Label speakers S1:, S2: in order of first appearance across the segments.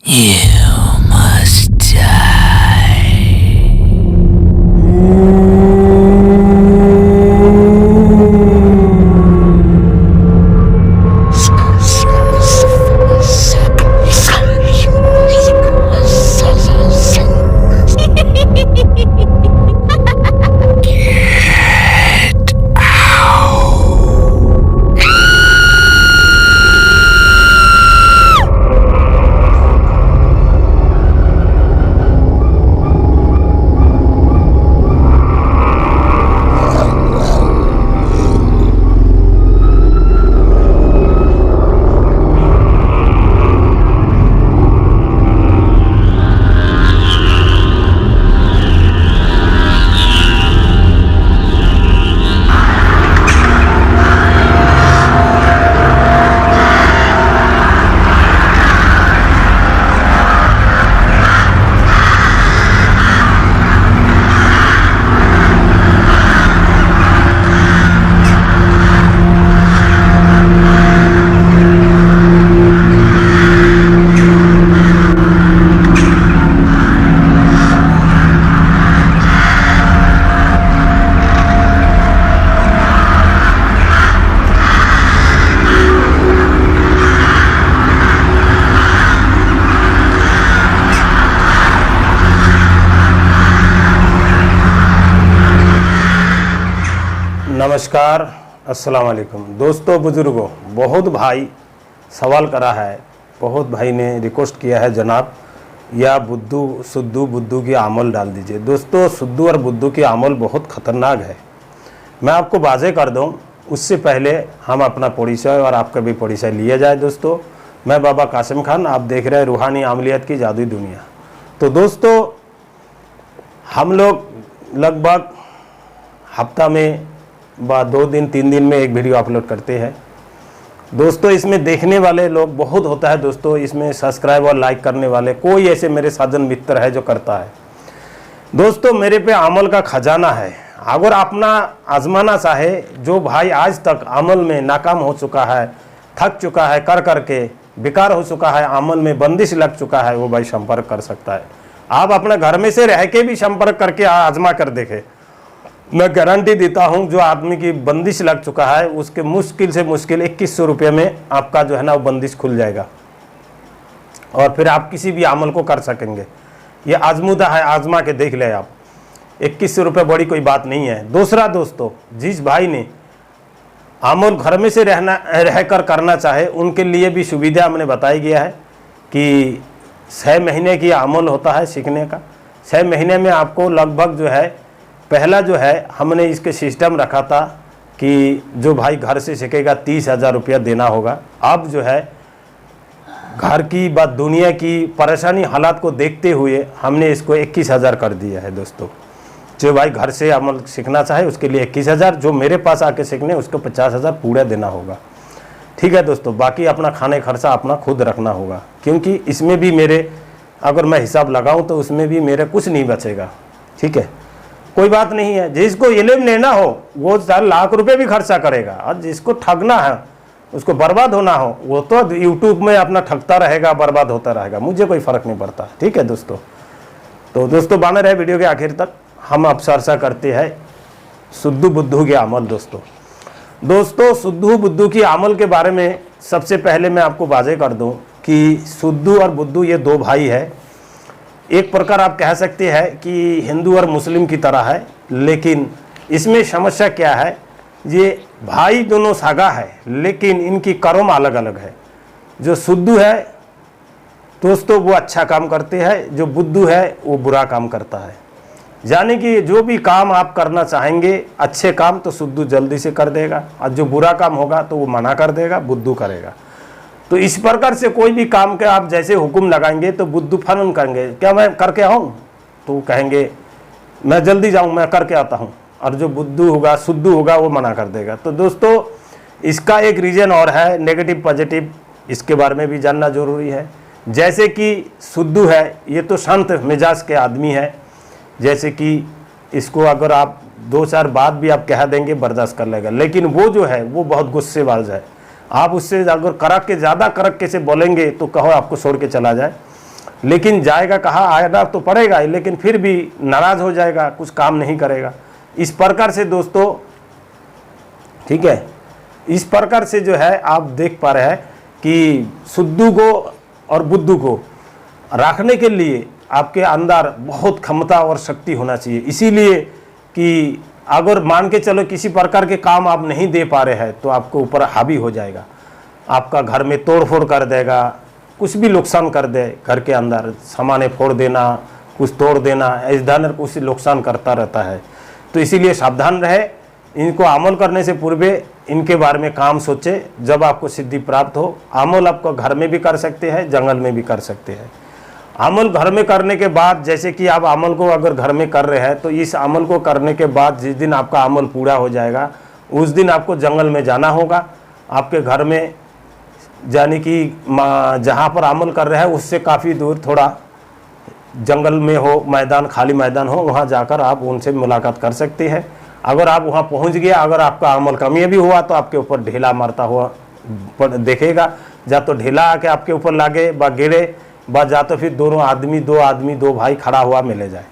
S1: You must die.
S2: नमस्कार, अस्सलाम वालेकुम दोस्तों, बुजुर्गों। बहुत भाई सवाल करा है, बहुत भाई ने रिक्वेस्ट किया है, जनाब या सुद्दू बुद्धू की आमल डाल दीजिए। दोस्तों, सुद्दू और बुद्धू की आमल बहुत ख़तरनाक है। मैं आपको वाज़ेह कर दूं, उससे पहले हम अपना परिचय और आपका भी परिचय लिया जाए। दोस्तों, मैं बाबा कासिम खान, आप देख रहे हैं रूहानी अमलियत की जादुई दुनिया। तो दोस्तों, हम लोग लगभग हफ्ता में 2 दिन 3 दिन में एक वीडियो अपलोड करते हैं। दोस्तों, इसमें देखने वाले लोग बहुत होता है। दोस्तों, इसमें सब्सक्राइब और लाइक करने वाले कोई ऐसे मेरे साजन मित्र है जो करता है। दोस्तों, मेरे पे अमल का खजाना है। अगर अपना आजमाना चाहे, जो भाई आज तक अमल में नाकाम हो चुका है, थक चुका है, कर करके बेकार हो चुका है, अमल में बंदिश लग चुका है, वो भाई संपर्क कर सकता है। आप अपने घर में से रह के भी संपर्क करके आजमा कर देखें। मैं गारंटी देता हूं, जो आदमी की बंदिश लग चुका है उसके मुश्किल से मुश्किल 2100 रुपये में आपका जो है ना वो बंदिश खुल जाएगा और फिर आप किसी भी अमल को कर सकेंगे। ये आजमुदा है, आजमा के देख ले आप। 2100 रुपये बड़ी कोई बात नहीं है। दूसरा दोस्तों, जिस भाई ने अमल घर में से रहकर करना चाहे, उनके लिए भी सुविधा हमने बताई गया है कि 6 महीने की अमल होता है सीखने का। 6 महीने में आपको लगभग जो है, पहला जो है हमने इसके सिस्टम रखा था कि जो भाई घर से सीखेगा 30,000 रुपया देना होगा। अब जो है घर की बात, दुनिया की परेशानी हालात को देखते हुए हमने इसको 21,000 कर दिया है। दोस्तों, जो भाई घर से अमल सीखना चाहे उसके लिए 21,000, जो मेरे पास आके सीखने उसको 50,000 पूरा देना होगा। ठीक है दोस्तों, बाकी अपना खाने खर्चा अपना खुद रखना होगा, क्योंकि इसमें भी मेरे, अगर मैं हिसाब लगाऊँ तो उसमें भी मेरे कुछ नहीं बचेगा। ठीक है, कोई बात नहीं है। जिसको इल्म लेना हो वो 4 लाख रुपए भी खर्चा करेगा, और जिसको ठगना है, उसको बर्बाद होना हो, वो तो यूट्यूब में अपना ठगता रहेगा, बर्बाद होता रहेगा। मुझे कोई फ़र्क नहीं पड़ता। ठीक है दोस्तों, तो दोस्तों बने रहे वीडियो के आखिर तक। हम अब चर्चा करते हैं सुद्दू बुद्धू के अमल। दोस्तों, सुद्दू बुद्धू की अमल के बारे में सबसे पहले मैं आपको वाज़ेह कर दूँ कि सुद्दू और बुद्धू ये 2 भाई है। एक प्रकार आप कह सकते हैं कि हिंदू और मुस्लिम की तरह है, लेकिन इसमें समस्या क्या है, ये भाई दोनों सागा है, लेकिन इनकी कर्म अलग अलग है। जो सुद्दू है दोस्तों वो अच्छा काम करते हैं, जो बुद्धू है वो बुरा काम करता है। यानी कि जो भी काम आप करना चाहेंगे अच्छे काम, तो सुद्दू जल्दी से कर देगा, और जो बुरा काम होगा तो वो मना कर देगा, बुद्धू करेगा। तो इस प्रकार से कोई भी काम के आप जैसे हुक्म लगाएंगे तो बुद्धू फौरन कहेंगे क्या मैं करके आऊँ, तो कहेंगे मैं जल्दी जाऊँ, मैं करके आता हूँ। और जो बुद्धू होगा, सुद्दू होगा, वो मना कर देगा। तो दोस्तों, इसका एक रीज़न और है, नेगेटिव पॉजिटिव, इसके बारे में भी जानना जरूरी है। जैसे कि सुद्दू है, ये तो शांत मिजाज के आदमी है। जैसे कि इसको अगर आप 2-4 बात भी आप कह देंगे बर्दाश्त कर लेगा, लेकिन वो जो है वो बहुत गुस्सेबाज है। आप उससे अगर करक के ज़्यादा करक के से बोलेंगे तो कहो आपको छोड़ के चला जाए। लेकिन जाएगा कहाँ, आना तो पड़ेगा ही, लेकिन फिर भी नाराज हो जाएगा, कुछ काम नहीं करेगा। इस प्रकार से दोस्तों, ठीक है, इस प्रकार से जो है आप देख पा रहे हैं कि सुद्दू को और बुद्धू को रखने के लिए आपके अंदर बहुत क्षमता और शक्ति होना चाहिए। इसीलिए कि अगर मान के चलो किसी प्रकार के काम आप नहीं दे पा रहे हैं तो आपको ऊपर हावी हो जाएगा, आपका घर में तोड़ फोड़ कर देगा, कुछ भी नुकसान कर दे, घर के अंदर सामाने फोड़ देना, कुछ तोड़ देना, इस धन कुछ नुकसान करता रहता है। तो इसीलिए सावधान रहे, इनको अमल करने से पूर्व इनके बारे में काम सोचे, जब आपको सिद्धि प्राप्त हो। अमल आपको घर में भी कर सकते हैं, जंगल में भी कर सकते हैं। अमल घर में करने के बाद, जैसे कि आप अमल को अगर घर में कर रहे हैं तो इस अमल को करने के बाद जिस दिन आपका अमल पूरा हो जाएगा उस दिन आपको जंगल में जाना होगा। आपके घर में यानी कि जहाँ पर अमल कर रहे हैं उससे काफ़ी दूर थोड़ा जंगल में हो, मैदान, खाली मैदान हो, वहाँ जाकर आप उनसे मुलाकात कर सकते हैं। अगर आप वहाँ पहुँच गए, अगर आपका अमल कामयाबी हुआ तो आपके ऊपर ढेला मारता हुआ देखेगा, या तो ढेला आके आपके ऊपर लागे व गिरे, बस जा तो फिर दो आदमी दो भाई खड़ा हुआ मिले जाए।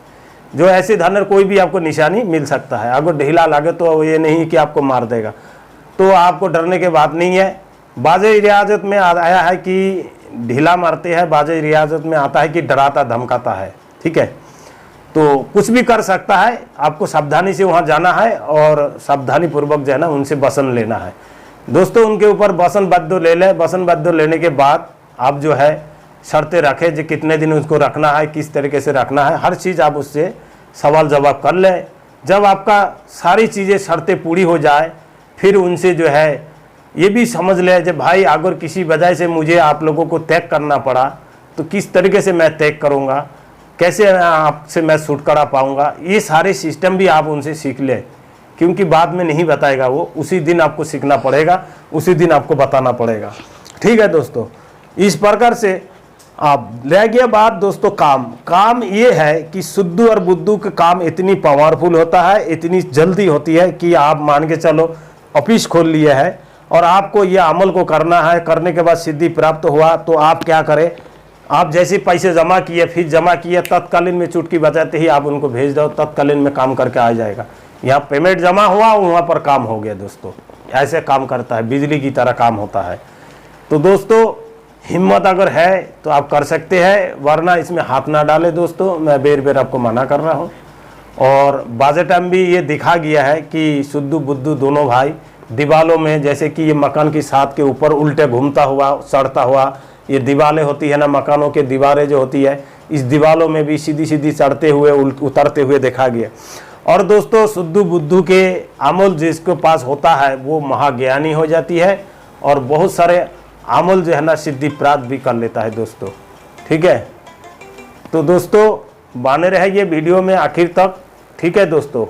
S2: जो ऐसे धनर कोई भी आपको निशानी मिल सकता है। अगर ढीला लागे तो ये नहीं कि आपको मार देगा, तो आपको डरने की बात नहीं है। बाजे रियाजत में आया है कि ढीला मारते हैं, बाजे रियाजत में आता है कि डराता धमकाता है। ठीक है, तो कुछ भी कर सकता है, आपको सावधानी से वहाँ जाना है और सावधानी पूर्वक जो है ना उनसे वसन लेना है। दोस्तों उनके ऊपर वसन बद्दो ले लें। वसन बद्दो लेने के बाद आप जो है शर्तें रखें, जो कितने दिन उसको रखना है, किस तरीके से रखना है, हर चीज़ आप उससे सवाल जवाब कर लें। जब आपका सारी चीज़ें शर्तें पूरी हो जाए फिर उनसे जो है ये भी समझ लें जब भाई अगर किसी वजह से मुझे आप लोगों को त्याग करना पड़ा तो किस तरीके से मैं त्याग करूँगा, कैसे आपसे मैं छुटकारा पाऊँगा, ये सारे सिस्टम भी आप उनसे सीख लें, क्योंकि बाद में नहीं बताएगा वो, उसी दिन आपको सीखना पड़ेगा, उसी दिन आपको बताना पड़ेगा। ठीक है दोस्तों, इस प्रकार से आप रह गया बात दोस्तों काम ये है कि सुद्दू और बुद्धू का काम इतनी पावरफुल होता है, इतनी जल्दी होती है कि आप मान के चलो ऑफिस खोल लिए है और आपको ये अमल को करना है। करने के बाद सिद्धि प्राप्त हुआ तो आप क्या करें, आप जैसे पैसे जमा किए, फीस जमा किए, तत्कालीन में चुटकी बजाते ही आप उनको भेज दो, तत्कालीन में काम करके आ जाएगा। यहाँ पेमेंट जमा हुआ, वहाँ पर काम हो गया। दोस्तों ऐसे काम करता है, बिजली की तरह काम होता है। तो दोस्तों हिम्मत अगर है तो आप कर सकते हैं, वरना इसमें हाथ ना डाले। दोस्तों मैं बेर आपको मना कर रहा हूँ। और बाजे टाइम भी ये दिखा गया है कि सुद्दू बुद्धू दोनों भाई दीवालों में, जैसे कि ये मकान की छत के ऊपर उल्टे घूमता हुआ, सड़ता हुआ, ये दीवारें होती है ना, मकानों के दीवारें जो होती है, इस दीवारों में भी सीधी सीधी चढ़ते हुए उतरते हुए देखा गया। और दोस्तों सुद्दू बुद्धू के अमल जिसके पास होता है वो महाज्ञानी हो जाती है और बहुत सारे अमल जो है ना सिद्धि प्राप्त भी कर लेता है दोस्तों। ठीक है, तो दोस्तों बने रहिए वीडियो में आखिर तक। ठीक है दोस्तों,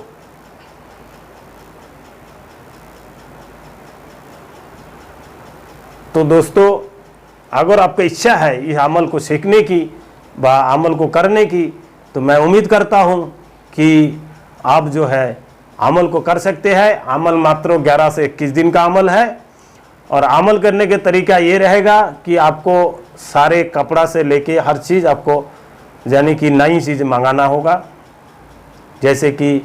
S2: तो दोस्तों अगर आपकी इच्छा है इस अमल को सीखने की व अमल को करने की, तो मैं उम्मीद करता हूं कि आप जो है अमल को कर सकते हैं। अमल मात्र 11 से 21 दिन का अमल है और अमल करने के तरीका ये रहेगा कि आपको सारे कपड़ा से लेके हर चीज़ आपको यानी कि नई चीज़ मंगाना होगा। जैसे कि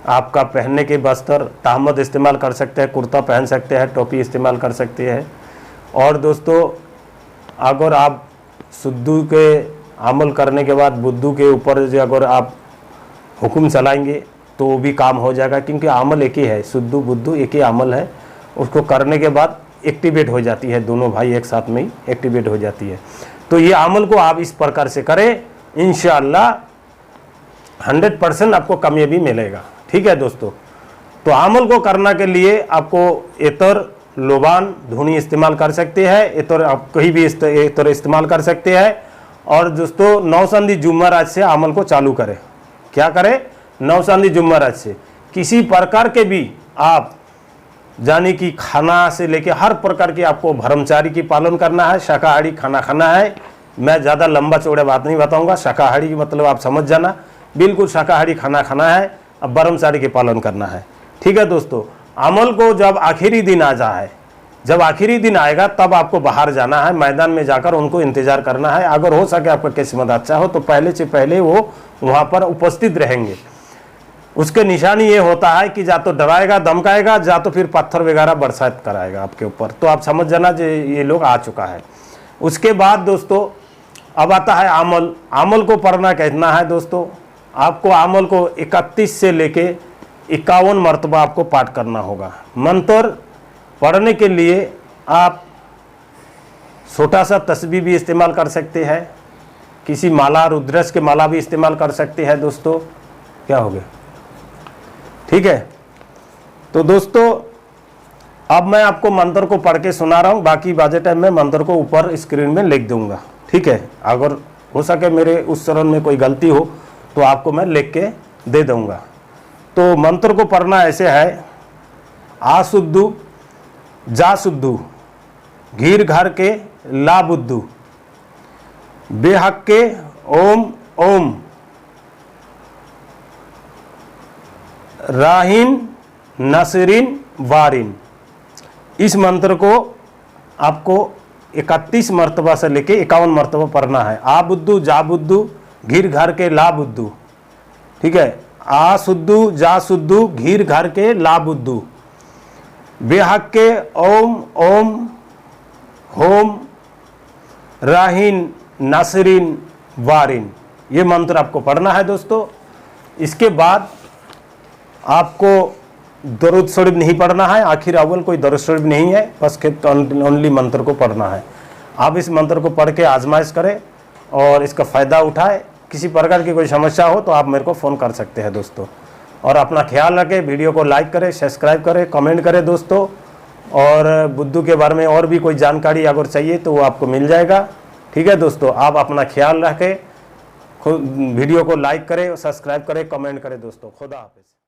S2: आपका पहनने के वस्त्र तहमद इस्तेमाल कर सकते हैं, कुर्ता पहन सकते हैं, टोपी इस्तेमाल कर सकते हैं। और दोस्तों अगर आप सुद्दू के अमल करने के बाद बुद्धू के ऊपर जो अगर आप हुक्म चलाएंगे तो वो भी काम हो जाएगा, क्योंकि अमल एक ही है, सुद्दू बुद्धू एक ही अमल है। उसको करने के बाद एक्टिवेट हो जाती है, दोनों भाई एक साथ में ही एक्टिवेट हो जाती है। तो ये अमल को आप इस प्रकार से करें, इंशाअल्लाह 100% आपको कामयाबी मिलेगा। ठीक है दोस्तों, तो अमल को करने के लिए आपको इतर लोबान धुनी इस्तेमाल कर सकते हैं, इतर आप कहीं भी इतर इस्तेमाल कर सकते हैं। और दोस्तों नौसंदी जुम्मराज से अमल को चालू करें। क्या करें, नौसंदी जुम्मराज से किसी प्रकार के भी आप यानी कि खाना से लेके हर प्रकार की आपको ब्रह्मचारी की पालन करना है, शाकाहारी खाना खाना है। मैं ज़्यादा लंबा चौड़े बात नहीं बताऊंगा, शाकाहारी की मतलब आप समझ जाना, बिल्कुल शाकाहारी खाना खाना है, अब ब्रह्मचारी के पालन करना है। ठीक है दोस्तों, अमल को जब आखिरी दिन आ जाए जब आखिरी दिन आएगा तब आपको बाहर जाना है, मैदान में जाकर उनको इंतजार करना है। अगर हो सके आपका किस्मत अच्छा हो तो पहले से पहले वो वहाँ पर उपस्थित रहेंगे। उसके निशानी ये होता है कि या तो डराएगा धमकाएगा, या तो फिर पत्थर वगैरह बरसात कराएगा आपके ऊपर। तो आप समझ जाना ये लोग आ चुका है। उसके बाद दोस्तों अब आता है आमल। आमल को पढ़ना कहना है दोस्तों, आपको आमल को 31 से लेके 51 मरतबा आपको पाठ करना होगा। मंत्र पढ़ने के लिए आप छोटा सा तस्बीह भी इस्तेमाल कर सकते हैं, किसी माला रुद्राक्ष के माला भी इस्तेमाल कर सकते हैं दोस्तों। क्या हो गया, ठीक है। तो दोस्तों अब मैं आपको मंत्र को पढ़ के सुना रहा हूँ, बाकी बाजे टाइम में मंत्र को ऊपर स्क्रीन में लिख दूंगा, ठीक है। अगर हो सके मेरे उस चरण में कोई गलती हो तो आपको मैं लिख के दे दूंगा। तो मंत्र को पढ़ना ऐसे है, आ शुद्धू जा शुद्धू घीर घर के ला बुद्धू बेहक के ओम ओम राहिन नसरिन वारिन। इस मंत्र को आपको 31 मरतबा से लेके 51 मरतबा पढ़ना है। आ बुद्धू जा बुद्धू घीर घर के ला बुद्धू, ठीक है। आ शुद्धू जा शुद्धू घीर घर के ला बुद्धू बेहक के ओम ओम होम राहिन नासरीन वारिन। ये मंत्र आपको पढ़ना है दोस्तों। इसके बाद आपको दरूद शरीफ नहीं पढ़ना है, आखिर अव्वल कोई दरूद शरीफ नहीं है, बस ओनली मंत्र को पढ़ना है। आप इस मंत्र को पढ़ के आजमाइश करें और इसका फ़ायदा उठाएं। किसी प्रकार की कोई समस्या हो तो आप मेरे को फ़ोन कर सकते हैं दोस्तों। और अपना ख्याल रखें, वीडियो को लाइक करें, सब्सक्राइब करें, कमेंट करें दोस्तों। और बुद्धू के बारे में और भी कोई जानकारी अगर चाहिए तो वो आपको मिल जाएगा, ठीक है दोस्तों। आप अपना ख्याल रखें, वीडियो को लाइक करें, सब्सक्राइब करें, कमेंट करें दोस्तों। खुदा हाफिज़।